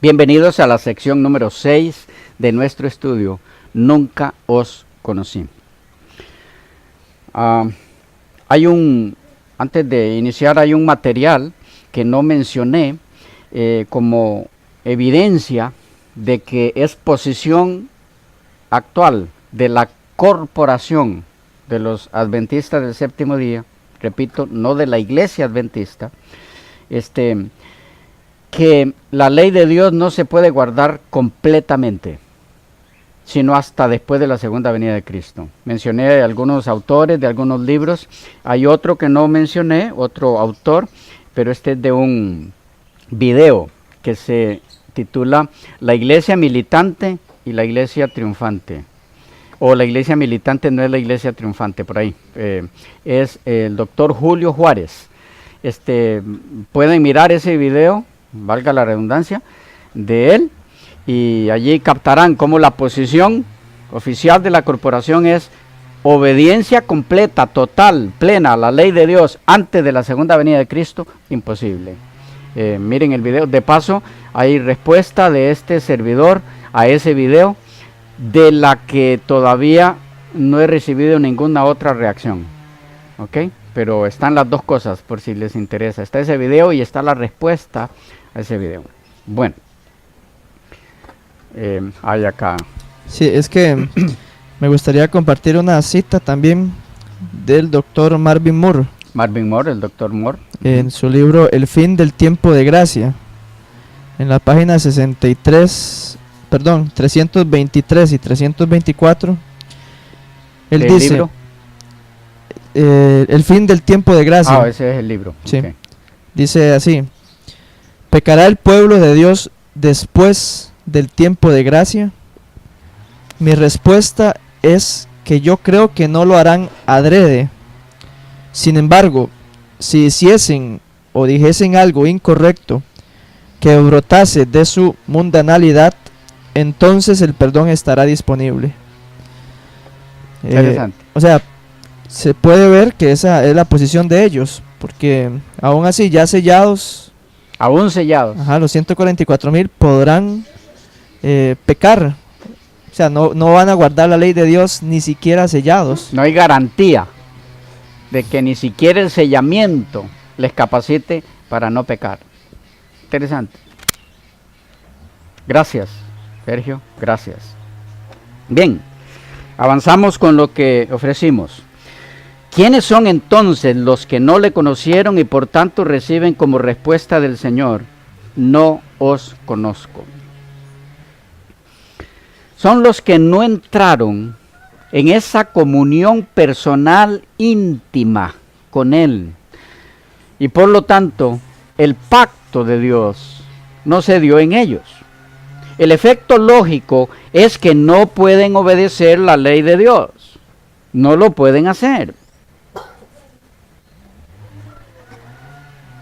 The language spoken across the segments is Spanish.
Bienvenidos a la sección número 6 de nuestro estudio, Nunca os conocí. Antes de iniciar, hay un material que no mencioné como evidencia de que es posición actual de la corporación de los adventistas del séptimo día, repito, no de la iglesia adventista, que la ley de Dios no se puede guardar completamente, sino hasta después de la segunda venida de Cristo. Mencioné algunos autores de algunos libros, hay otro que no mencioné, otro autor, pero este es de un video que se titula La iglesia militante y la iglesia triunfante, o la iglesia militante no es la iglesia triunfante, por ahí, es el doctor Julio Juárez. Pueden mirar ese video, valga la redundancia, de él, y allí captarán cómo la posición oficial de la corporación es obediencia completa, total, plena a la ley de Dios antes de la segunda venida de Cristo, imposible. Miren el video, de paso hay respuesta de este servidor a ese video, de la que todavía no he recibido ninguna otra reacción, ¿ok? Pero están las dos cosas por si les interesa, está ese video y está la respuesta a ese video. Bueno, hay acá. Sí, es que me gustaría compartir una cita también del doctor Marvin Moore. Marvin Moore, el doctor Moore. En su libro El fin del tiempo de gracia, en la página 323 y 324, él dice... ¿Libro? El fin del tiempo de gracia. Ah, ese es el libro. Sí. Okay. Dice así: ¿pecará el pueblo de Dios después del tiempo de gracia? Mi respuesta es que yo creo que no lo harán adrede. Sin embargo, si hiciesen o dijesen algo incorrecto que brotase de su mundanalidad, entonces el perdón estará disponible. Interesante. O sea, se puede ver que esa es la posición de ellos, porque aún así ya sellados, aún sellados, los 144,000 podrán pecar. O sea, no van a guardar la ley de Dios ni siquiera sellados. No hay garantía de que ni siquiera el sellamiento les capacite para no pecar. Interesante. Gracias, Sergio, gracias. Bien, avanzamos con lo que ofrecimos. ¿Quiénes son entonces los que no le conocieron y por tanto reciben como respuesta del Señor: no os conozco? Son los que no entraron en esa comunión personal íntima con Él. Y por lo tanto, el pacto de Dios no se dio en ellos. El efecto lógico es que no pueden obedecer la ley de Dios. No lo pueden hacer.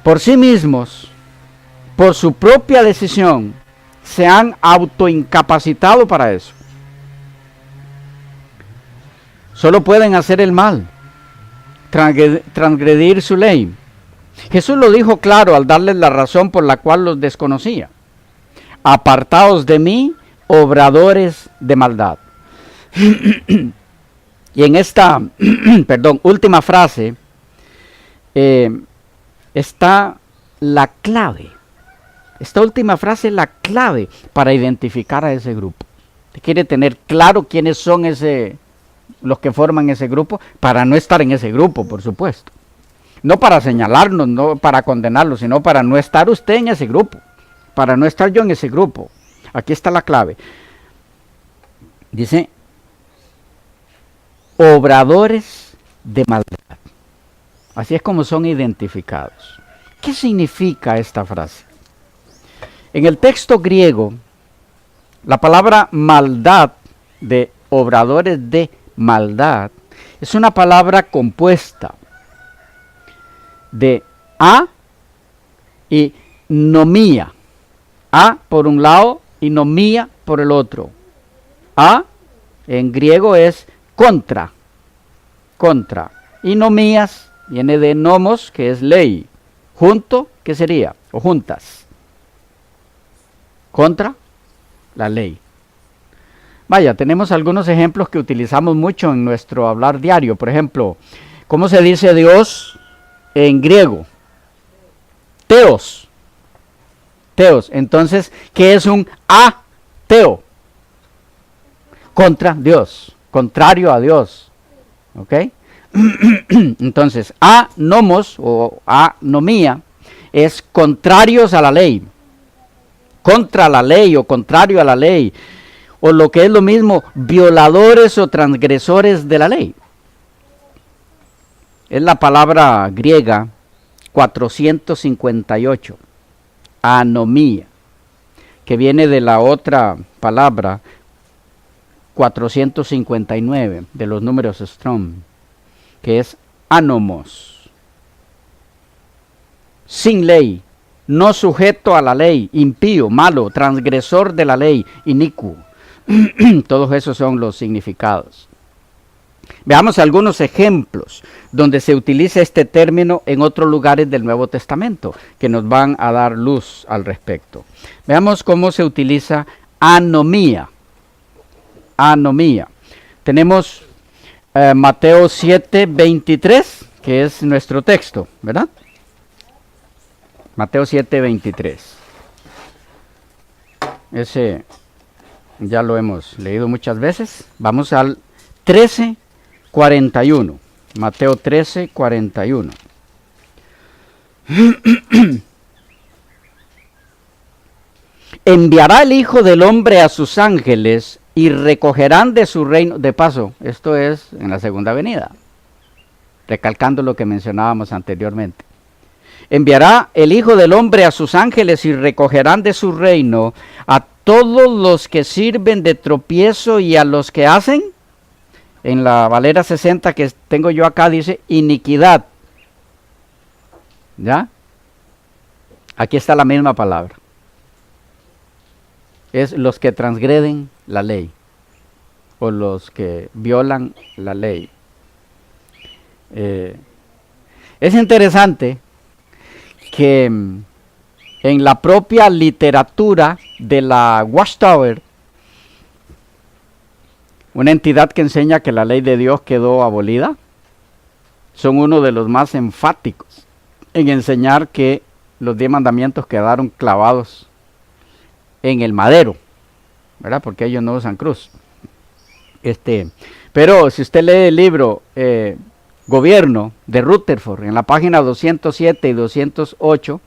Por sí mismos, por su propia decisión, se han autoincapacitado para eso. Solo pueden hacer el mal, transgredir su ley. Jesús lo dijo claro al darles la razón por la cual los desconocía. Apartaos de mí, obradores de maldad. Y en esta última frase está la clave. Esta última frase es la clave para identificar a ese grupo. Usted quiere tener claro quiénes son los que forman ese grupo, para no estar en ese grupo, por supuesto. No para señalarnos, no para condenarlos, sino para no estar usted en ese grupo, para no estar yo en ese grupo. Aquí está la clave. Dice, obradores de maldad. Así es como son identificados. ¿Qué significa esta frase? En el texto griego, la palabra maldad, de obradores de maldad, es una palabra compuesta de a y nomía. A por un lado y nomía por el otro. A en griego es contra. Y nomías viene de nomos, que es ley. Junto, ¿qué sería? O juntas. contra la ley. Vaya, tenemos algunos ejemplos que utilizamos mucho en nuestro hablar diario. Por ejemplo, ¿cómo se dice Dios en griego? Teos. Teos. Entonces, ¿qué es un ateo? Contra Dios, contrario a Dios. ¿Ok? Entonces, anomos o anomía es contrarios a la ley, contra la ley o contrario a la ley, o lo que es lo mismo, violadores o transgresores de la ley. Es la palabra griega 458, anomía, que viene de la otra palabra 459 de los números Strong, que es anomos, sin ley, no sujeto a la ley, impío, malo, transgresor de la ley, inicuo. Todos esos son los significados. Veamos algunos ejemplos donde se utiliza este término en otros lugares del Nuevo Testamento que nos van a dar luz al respecto. Veamos cómo se utiliza anomía. Anomía. Tenemos Mateo 7:23, que es nuestro texto, ¿verdad? Mateo 7:23. Ese ya lo hemos leído muchas veces. Vamos al 13:41. Mateo 13:41. Enviará el Hijo del Hombre a sus ángeles y recogerán de su reino. De paso, esto es en la segunda venida, recalcando lo que mencionábamos anteriormente. Enviará el Hijo del Hombre a sus ángeles y recogerán de su reino a todos los que sirven de tropiezo y a los que hacen, en la Valera 60 que tengo yo acá dice iniquidad. ¿Ya? Aquí está la misma palabra. Es los que transgreden la ley o los que violan la ley. Es interesante que en la propia literatura de la Watchtower, una entidad que enseña que la ley de Dios quedó abolida, son uno de los más enfáticos en enseñar que los 10 mandamientos quedaron clavados en el madero, ¿verdad? Porque ellos no usan cruz. Pero si usted lee el libro Gobierno de Rutherford, en la página 207 y 208,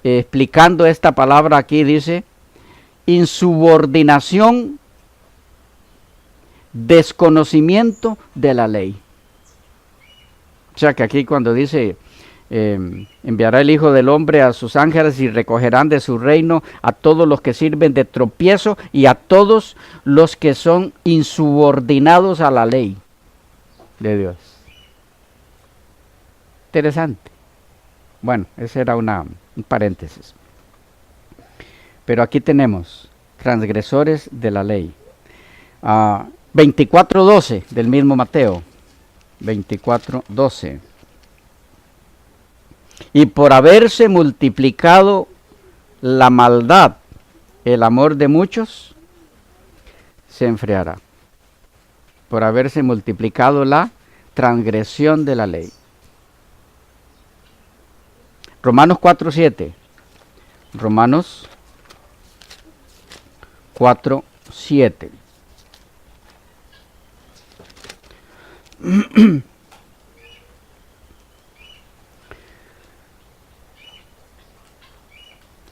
explicando esta palabra aquí dice, insubordinación, desconocimiento de la ley. O sea que aquí cuando dice, enviará el Hijo del Hombre a sus ángeles y recogerán de su reino a todos los que sirven de tropiezo y a todos los que son insubordinados a la ley de Dios. Interesante. Bueno, ese era un paréntesis. Pero aquí tenemos transgresores de la ley. 24:12 del mismo Mateo. 24:12. Y por haberse multiplicado la maldad, el amor de muchos se enfriará. Por haberse multiplicado la transgresión de la ley. Romanos 4:7. Romanos 4:7.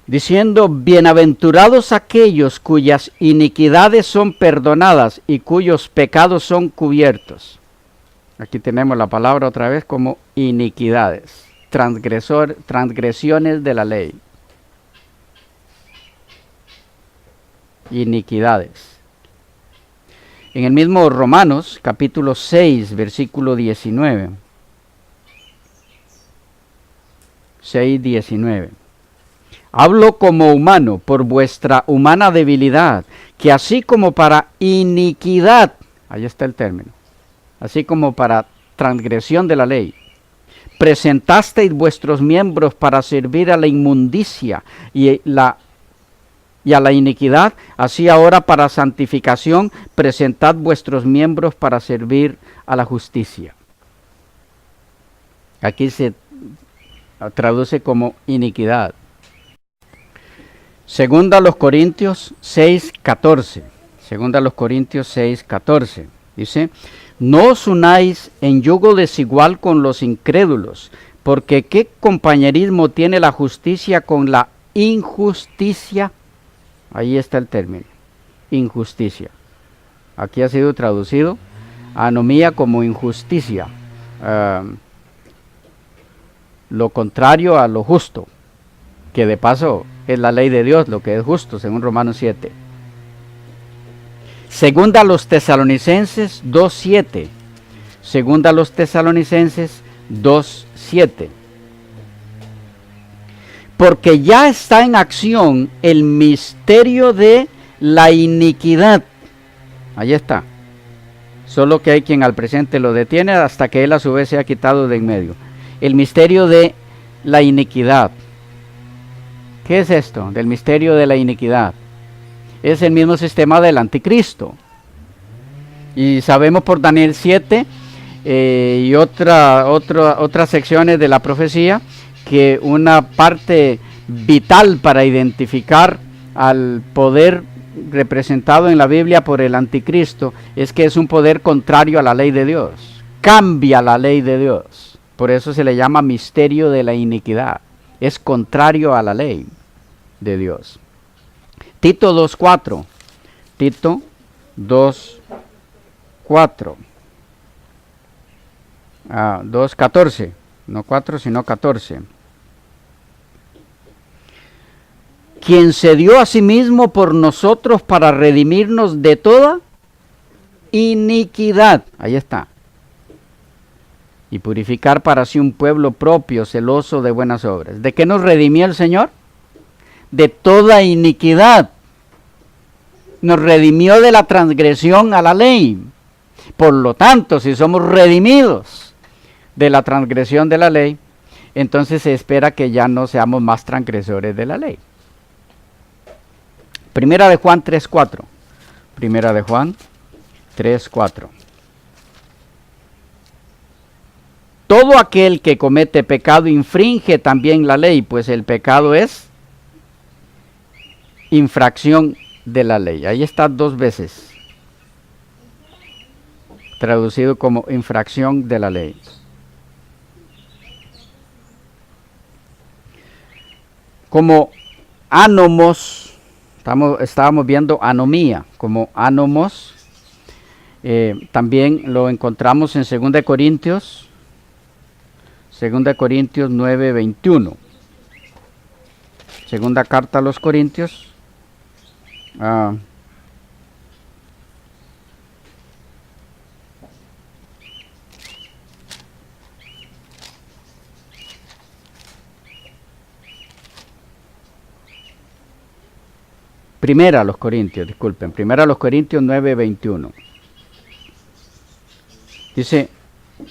Diciendo, bienaventurados aquellos cuyas iniquidades son perdonadas y cuyos pecados son cubiertos. Aquí tenemos la palabra otra vez como iniquidades, transgresiones de la ley. Iniquidades. En el mismo Romanos, capítulo 6, versículo 19. 6:19. Hablo como humano por vuestra humana debilidad, que así como para iniquidad, ahí está el término, así como para transgresión de la ley, presentasteis vuestros miembros para servir a la inmundicia y la y a la iniquidad, así ahora para santificación presentad vuestros miembros para servir a la justicia. Aquí se traduce como iniquidad. Segunda a los Corintios 6:14. Segunda a los Corintios 6:14. Dice: no os unáis en yugo desigual con los incrédulos, porque ¿qué compañerismo tiene la justicia con la injusticia? Ahí está el término, injusticia. Aquí ha sido traducido anomía como injusticia, lo contrario a lo justo, que de paso es la ley de Dios, lo que es justo, según Romanos 7. Segunda a los Tesalonicenses 2:7. Segunda a los Tesalonicenses 2:7. Porque ya está en acción el misterio de la iniquidad. Ahí está. Solo que hay quien al presente lo detiene hasta que él a su vez sea quitado de en medio. El misterio de la iniquidad. ¿Qué es esto del misterio de la iniquidad? Es el mismo sistema del anticristo. Y sabemos por Daniel 7 y otras secciones de la profecía que una parte vital para identificar al poder representado en la Biblia por el anticristo es que es un poder contrario a la ley de Dios. Cambia la ley de Dios. Por eso se le llama misterio de la iniquidad. Es contrario a la ley de Dios. Tito 2:4. Tito 2:4. 2:14. No 4, sino 14. Quien se dio a sí mismo por nosotros para redimirnos de toda iniquidad. Ahí está. Y purificar para sí un pueblo propio, celoso de buenas obras. ¿De qué nos redimió el Señor? De toda iniquidad. Nos redimió de la transgresión a la ley. Por lo tanto, si somos redimidos de la transgresión de la ley, entonces se espera que ya no seamos más transgresores de la ley. Primera de Juan 3:4. Primera de Juan 3:4. Todo aquel que comete pecado infringe también la ley, pues el pecado es infracción de la ley. Ahí está 2 veces traducido como infracción de la ley. Como ánomos, estábamos viendo anomía, como ánomos, también lo encontramos en 2 Corintios 9:21. Segunda carta a los Corintios. Primera a los Corintios 9:21. Dice,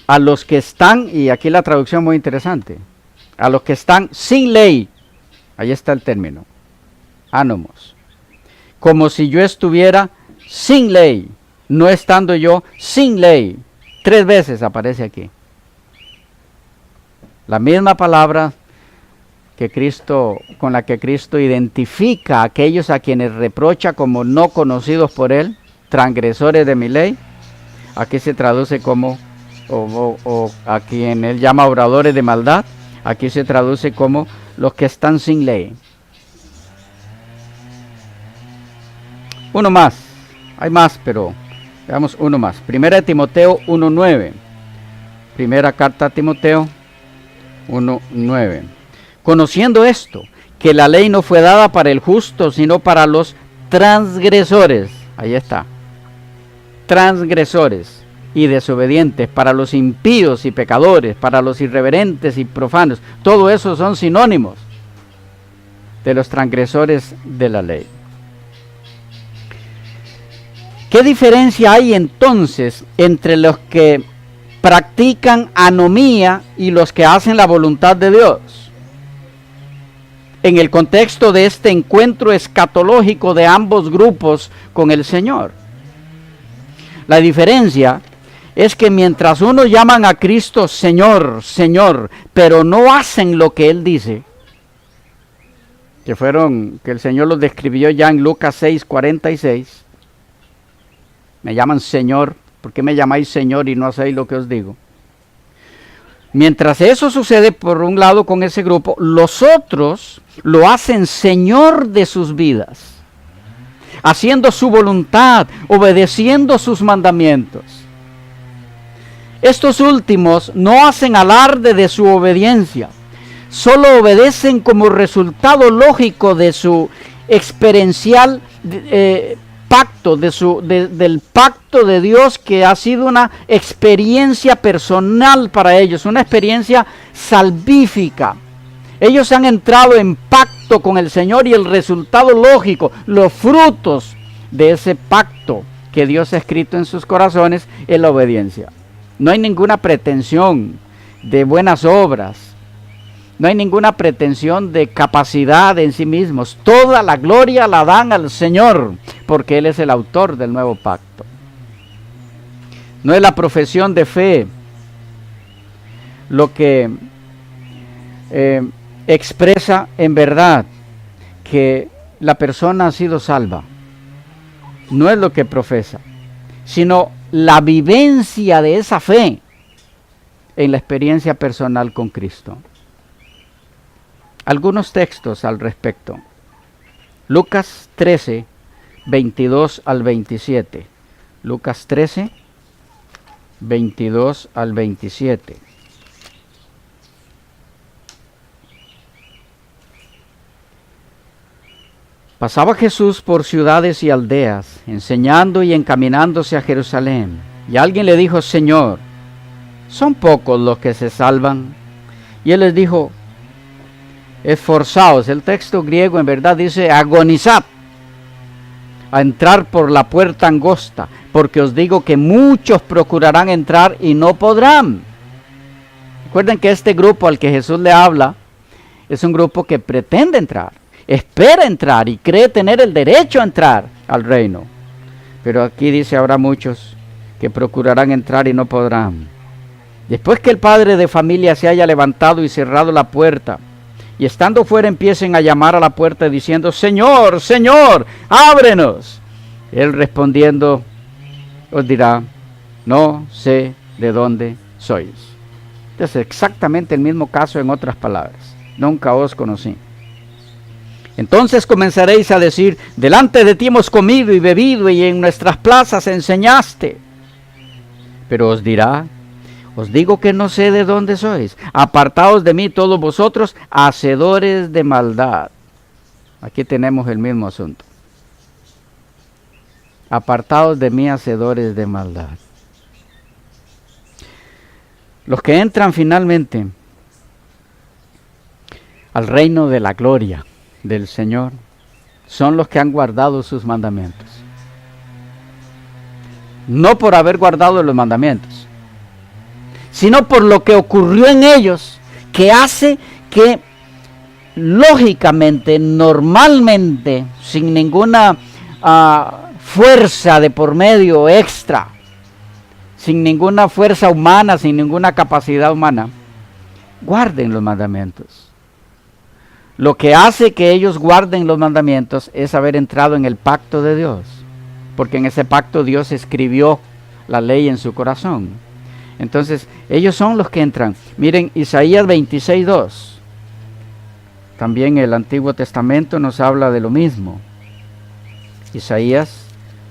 a los que están, y aquí la traducción muy interesante, a los que están sin ley, ahí está el término, ánomos, como si yo estuviera sin ley, no estando yo sin ley. 3 veces aparece aquí. La misma palabra que Cristo, con la que Cristo identifica a aquellos a quienes reprocha como no conocidos por Él, transgresores de mi ley, aquí se traduce como, o a quien Él llama obradores de maldad, aquí se traduce como los que están sin ley. Uno más, hay más, pero veamos uno más. Primera de Timoteo 1:9. Primera carta a Timoteo 1:9. Conociendo esto, que la ley no fue dada para el justo, sino para los transgresores. Ahí está. Transgresores y desobedientes, para los impíos y pecadores, para los irreverentes y profanos. Todo eso son sinónimos de los transgresores de la ley. ¿Qué diferencia hay entonces entre los que practican anomía y los que hacen la voluntad de Dios? en el contexto de este encuentro escatológico de ambos grupos con el Señor. La diferencia es que mientras unos llaman a Cristo Señor, Señor, pero no hacen lo que Él dice, que el Señor los describió ya en Lucas 6:46, me llaman Señor, ¿por qué me llamáis Señor y no hacéis lo que os digo? Mientras eso sucede por un lado con ese grupo, los otros lo hacen Señor de sus vidas, haciendo su voluntad, obedeciendo sus mandamientos. Estos últimos no hacen alarde de su obediencia, solo obedecen como resultado lógico de su experiencial pacto, del pacto de Dios, que ha sido una experiencia personal para ellos, una experiencia salvífica. Ellos han entrado en pacto con el Señor y el resultado lógico, los frutos de ese pacto que Dios ha escrito en sus corazones es la obediencia. No hay ninguna pretensión de buenas obras, no hay ninguna pretensión de capacidad en sí mismos. Toda la gloria la dan al Señor, porque Él es el autor del nuevo pacto. No es la profesión de fe lo que expresa en verdad que la persona ha sido salva. No es lo que profesa, sino la vivencia de esa fe en la experiencia personal con Cristo. Algunos textos al respecto. Lucas 13, 22 al 27. Lucas 13, 22 al 27. Pasaba Jesús por ciudades y aldeas, enseñando y encaminándose a Jerusalén. Y alguien le dijo: Señor, ¿son pocos los que se salvan? Y Él les dijo: esforzaos. El texto griego en verdad dice: agonizad a entrar por la puerta angosta, porque os digo que muchos procurarán entrar y no podrán. Recuerden que este grupo al que Jesús le habla es un grupo que pretende entrar, espera entrar y cree tener el derecho a entrar al reino. Pero aquí dice: habrá muchos que procurarán entrar y no podrán. Después que el padre de familia se haya levantado y cerrado la puerta, y estando fuera empiecen a llamar a la puerta diciendo: Señor, Señor, ábrenos. Él respondiendo os dirá: no sé de dónde sois. Este es exactamente el mismo caso en otras palabras: nunca os conocí. Entonces comenzaréis a decir: delante de ti hemos comido y bebido y en nuestras plazas enseñaste. Pero os dirá: os digo que no sé de dónde sois. Apartaos de mí todos vosotros, hacedores de maldad. Aquí tenemos el mismo asunto. Apartaos de mí, hacedores de maldad. Los que entran finalmente al reino de la gloria del Señor son los que han guardado sus mandamientos. No por haber guardado los mandamientos, sino por lo que ocurrió en ellos, que hace que lógicamente, normalmente, sin ninguna fuerza de por medio extra, sin ninguna fuerza humana, sin ninguna capacidad humana, guarden los mandamientos. Lo que hace que ellos guarden los mandamientos es haber entrado en el pacto de Dios, porque en ese pacto Dios escribió la ley en su corazón. Entonces, ellos son los que entran. Miren, Isaías 26:2. También el Antiguo Testamento nos habla de lo mismo. Isaías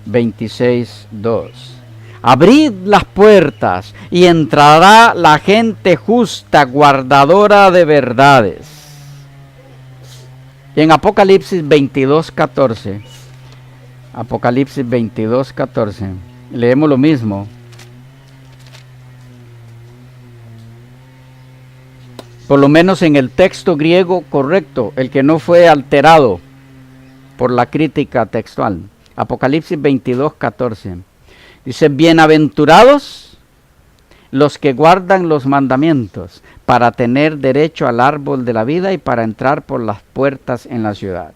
26:2. Abrid las puertas y entrará la gente justa, guardadora de verdades. Y en Apocalipsis 22:14. Apocalipsis 22:14. Leemos lo mismo. Por lo menos en el texto griego correcto, el que no fue alterado por la crítica textual. Apocalipsis 22:14. Dice: bienaventurados los que guardan los mandamientos para tener derecho al árbol de la vida y para entrar por las puertas en la ciudad.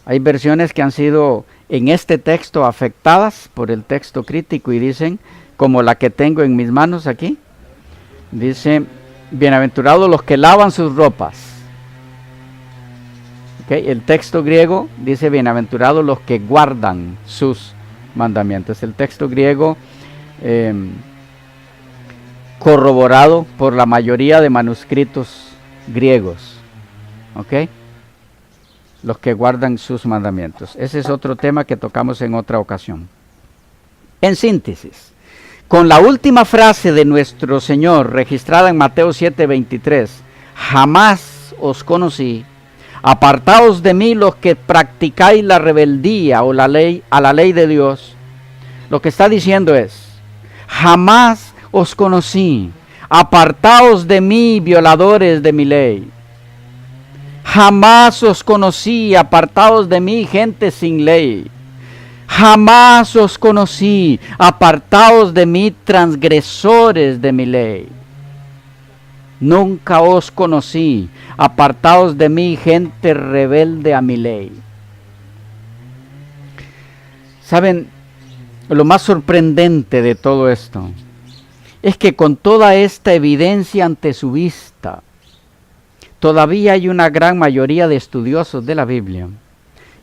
Hay versiones que han sido en este texto afectadas por el texto crítico y dicen, como la que tengo en mis manos aquí, dice, bienaventurados los que lavan sus ropas. Okay, el texto griego dice, bienaventurados los que guardan sus mandamientos. El texto griego corroborado por la mayoría de manuscritos griegos. ¿Ok? Los que guardan sus mandamientos. Ese es otro tema que tocamos en otra ocasión. En síntesis, con la última frase de nuestro Señor registrada en Mateo 7:23, jamás os conocí, apartaos de mí los que practicáis la rebeldía o la ley, a la ley de Dios. Lo que está diciendo es, jamás os conocí, apartaos de mí, violadores de mi ley. Jamás os conocí, apartaos de mí, gente sin ley. Jamás os conocí, apartaos de mí, transgresores de mi ley. Nunca os conocí, apartaos de mí, gente rebelde a mi ley. ¿Saben? Lo más sorprendente de todo esto es que con toda esta evidencia ante su vista, todavía hay una gran mayoría de estudiosos de la Biblia,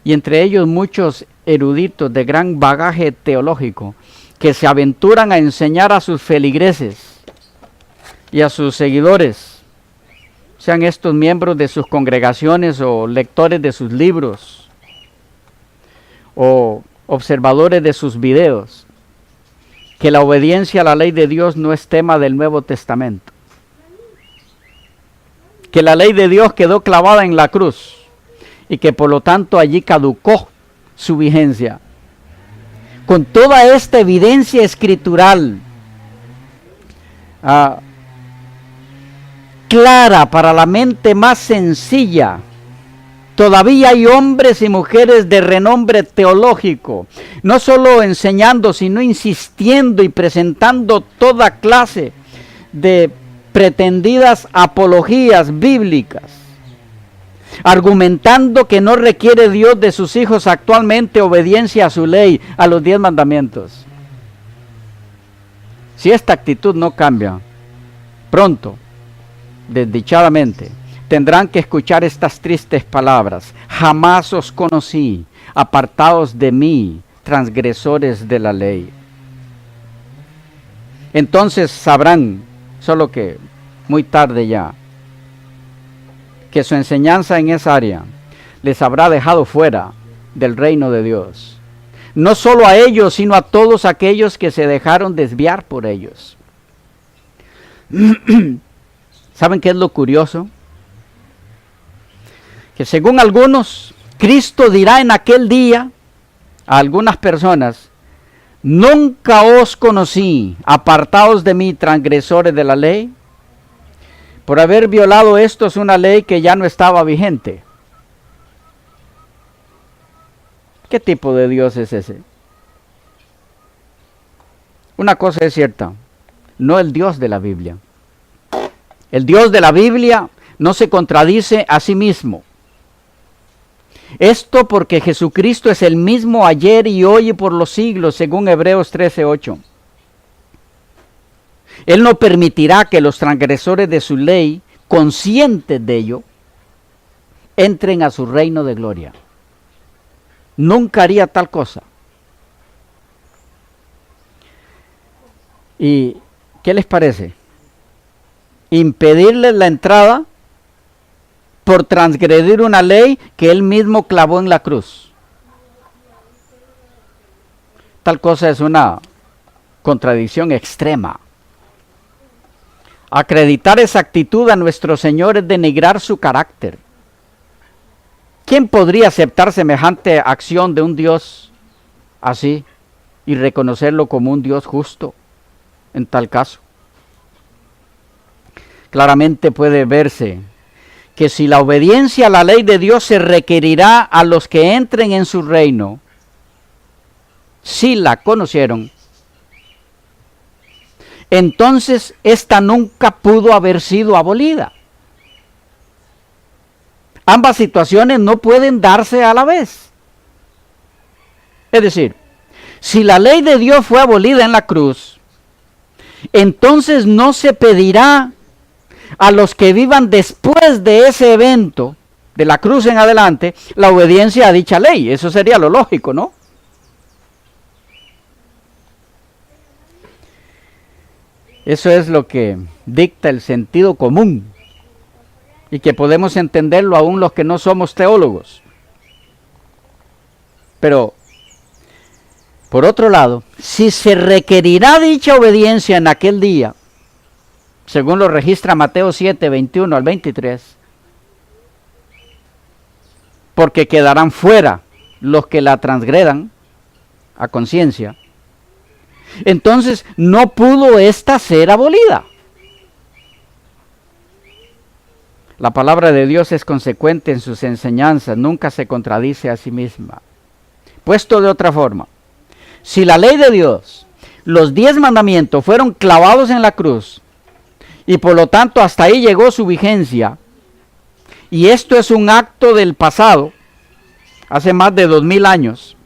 y entre ellos muchos eruditos de gran bagaje teológico, que se aventuran a enseñar a sus feligreses y a sus seguidores, sean estos miembros de sus congregaciones o lectores de sus libros o observadores de sus videos, que la obediencia a la ley de Dios no es tema del Nuevo Testamento, que la ley de Dios quedó clavada en la cruz y que por lo tanto allí caducó su vigencia. Con toda esta evidencia escritural clara para la mente más sencilla, todavía hay hombres y mujeres de renombre teológico, no solo enseñando, sino insistiendo y presentando toda clase de pretendidas apologías bíblicas, argumentando que no requiere Dios de sus hijos actualmente obediencia a su ley, a los 10 mandamientos. Si esta actitud no cambia, pronto, desdichadamente, tendrán que escuchar estas tristes palabras: jamás os conocí, apartaos de mí, transgresores de la ley. Entonces sabrán, solo que muy tarde ya, que su enseñanza en esa área les habrá dejado fuera del reino de Dios. No solo a ellos, sino a todos aquellos que se dejaron desviar por ellos. ¿Saben qué es lo curioso? Que según algunos, Cristo dirá en aquel día a algunas personas: nunca os conocí, apartaos de mí, transgresores de la ley. Por haber violado esto es una ley que ya no estaba vigente. ¿Qué tipo de Dios es ese? Una cosa es cierta, no el Dios de la Biblia. El Dios de la Biblia no se contradice a sí mismo. Esto porque Jesucristo es el mismo ayer y hoy y por los siglos, según Hebreos 13:8. Él no permitirá que los transgresores de su ley, conscientes de ello, entren a su reino de gloria. Nunca haría tal cosa. ¿Y qué les parece? Impedirles la entrada por transgredir una ley que él mismo clavó en la cruz. Tal cosa es una contradicción extrema. Acreditar esa actitud a nuestro Señor es denigrar su carácter. ¿Quién podría aceptar semejante acción de un Dios así y reconocerlo como un Dios justo en tal caso? Claramente puede verse que si la obediencia a la ley de Dios se requerirá a los que entren en su reino, si la conocieron, entonces esta nunca pudo haber sido abolida. Ambas situaciones no pueden darse a la vez. Es decir, si la ley de Dios fue abolida en la cruz, entonces no se pedirá a los que vivan después de ese evento, de la cruz en adelante, la obediencia a dicha ley. Eso sería lo lógico, ¿no? Eso es lo que dicta el sentido común y que podemos entenderlo aún los que no somos teólogos. Pero, por otro lado, si se requerirá dicha obediencia en aquel día, según lo registra Mateo 7, 21 al 23, porque quedarán fuera los que la transgredan a conciencia, entonces no pudo ésta ser abolida. La palabra de Dios es consecuente en sus enseñanzas, nunca se contradice a sí misma. Puesto de otra forma, si la ley de Dios, los 10 mandamientos fueron clavados en la cruz, y por lo tanto hasta ahí llegó su vigencia, y esto es un acto del pasado, hace más de 2000 años,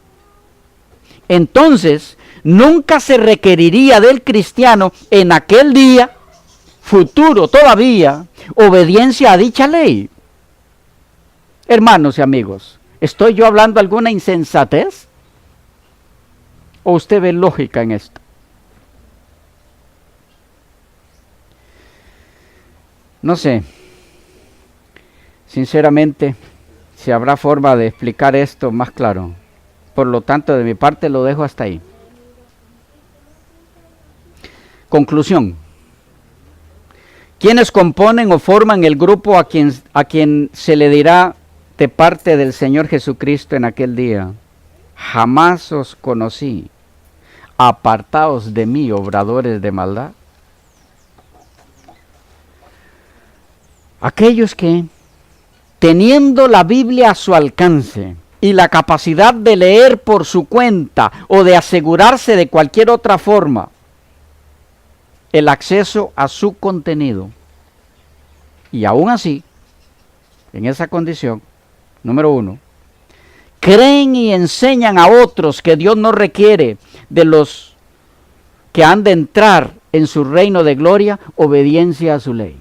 entonces nunca se requeriría del cristiano en aquel día, futuro todavía, obediencia a dicha ley. Hermanos y amigos, ¿estoy yo hablando alguna insensatez? ¿O usted ve lógica en esto? No sé, sinceramente, si habrá forma de explicar esto más claro. Por lo tanto, de mi parte lo dejo hasta ahí. Conclusión. ¿Quiénes componen o forman el grupo a quien se le dirá de parte del Señor Jesucristo en aquel día? Jamás os conocí, apartaos de mí, obradores de maldad. Aquellos que, teniendo la Biblia a su alcance y la capacidad de leer por su cuenta o de asegurarse de cualquier otra forma el acceso a su contenido, y aún así, en esa condición, número 1, creen y enseñan a otros que Dios no requiere de los que han de entrar en su reino de gloria, obediencia a su ley.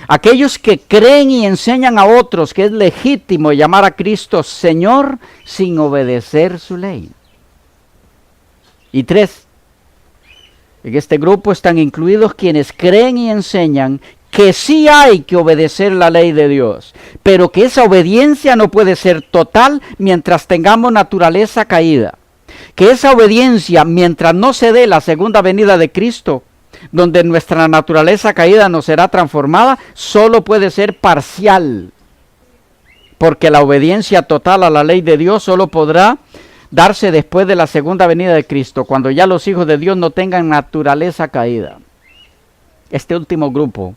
Aquellos que creen y enseñan a otros que es legítimo llamar a Cristo Señor sin obedecer su ley. Y 3, en este grupo están incluidos quienes creen y enseñan que sí hay que obedecer la ley de Dios, pero que esa obediencia no puede ser total mientras tengamos naturaleza caída. Que esa obediencia, mientras no se dé la segunda venida de Cristo, donde nuestra naturaleza caída nos será transformada, solo puede ser parcial. Porque la obediencia total a la ley de Dios solo podrá darse después de la segunda venida de Cristo, cuando ya los hijos de Dios no tengan naturaleza caída. Este último grupo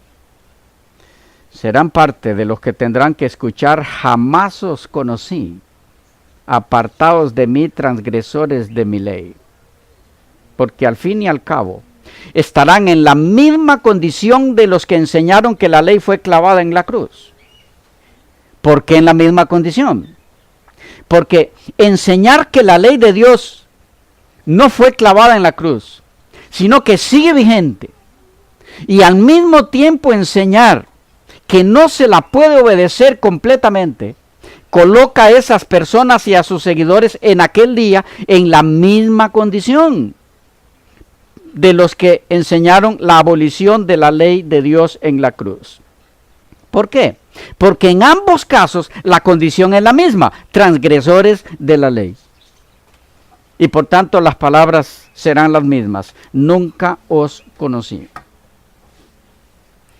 serán parte de los que tendrán que escuchar: jamás os conocí, apartaos de mí, transgresores de mi ley. Porque al fin y al cabo estarán en la misma condición de los que enseñaron que la ley fue clavada en la cruz. ¿Por qué en la misma condición? Porque enseñar que la ley de Dios no fue clavada en la cruz, sino que sigue vigente, y al mismo tiempo enseñar que no se la puede obedecer completamente, coloca a esas personas y a sus seguidores en aquel día en la misma condición de los que enseñaron la abolición de la ley de Dios en la cruz. ¿Por qué? Porque en ambos casos la condición es la misma: transgresores de la ley. Y por tanto las palabras serán las mismas: nunca os conocí.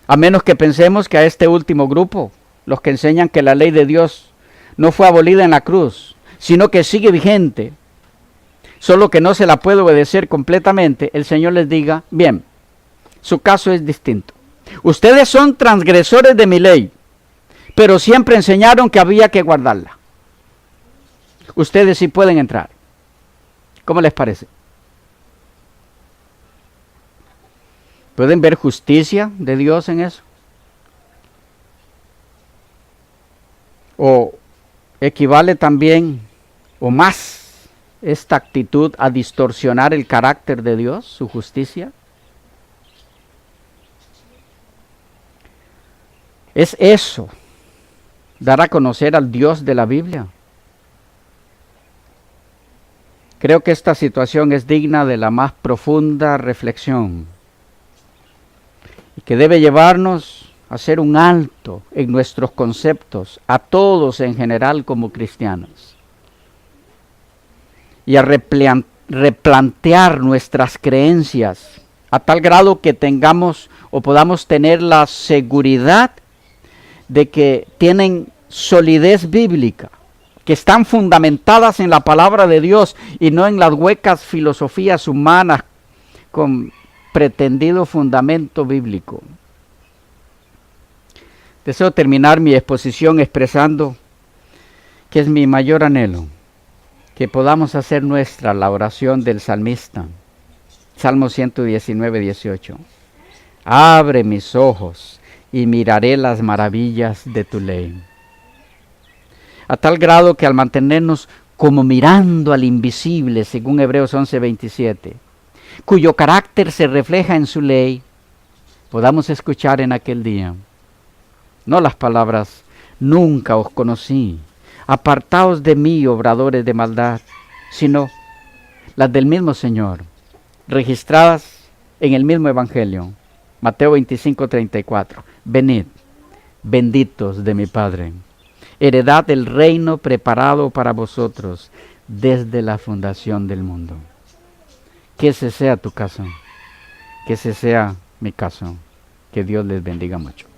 A menos que pensemos que a este último grupo, los que enseñan que la ley de Dios no fue abolida en la cruz, sino que sigue vigente, solo que no se la puede obedecer completamente, el Señor les diga: bien, su caso es distinto. Ustedes son transgresores de mi ley, pero siempre enseñaron que había que guardarla. Ustedes sí pueden entrar. ¿Cómo les parece? ¿Pueden ver justicia de Dios en eso? ¿O equivale también, o más, esta actitud a distorsionar el carácter de Dios, su justicia? ¿Es eso dar a conocer al Dios de la Biblia? Creo que esta situación es digna de la más profunda reflexión y que debe llevarnos a hacer un alto en nuestros conceptos, a todos en general como cristianos, y a replantear nuestras creencias a tal grado que tengamos o podamos tener la seguridad de que tienen solidez bíblica, que están fundamentadas en la palabra de Dios y no en las huecas filosofías humanas con pretendido fundamento bíblico. Deseo terminar mi exposición expresando que es mi mayor anhelo que podamos hacer nuestra la oración del salmista, Salmo 119, 18. Abre mis ojos y miraré las maravillas de tu ley. A tal grado que al mantenernos como mirando al invisible, según Hebreos 11, 27, cuyo carácter se refleja en su ley, podamos escuchar en aquel día, no las palabras, nunca os conocí, apartaos de mí, obradores de maldad, sino las del mismo Señor, registradas en el mismo Evangelio, Mateo 25, 34. Venid, benditos de mi Padre, heredad del reino preparado para vosotros desde la fundación del mundo. Que ese sea tu caso, que ese sea mi caso. Que Dios les bendiga mucho.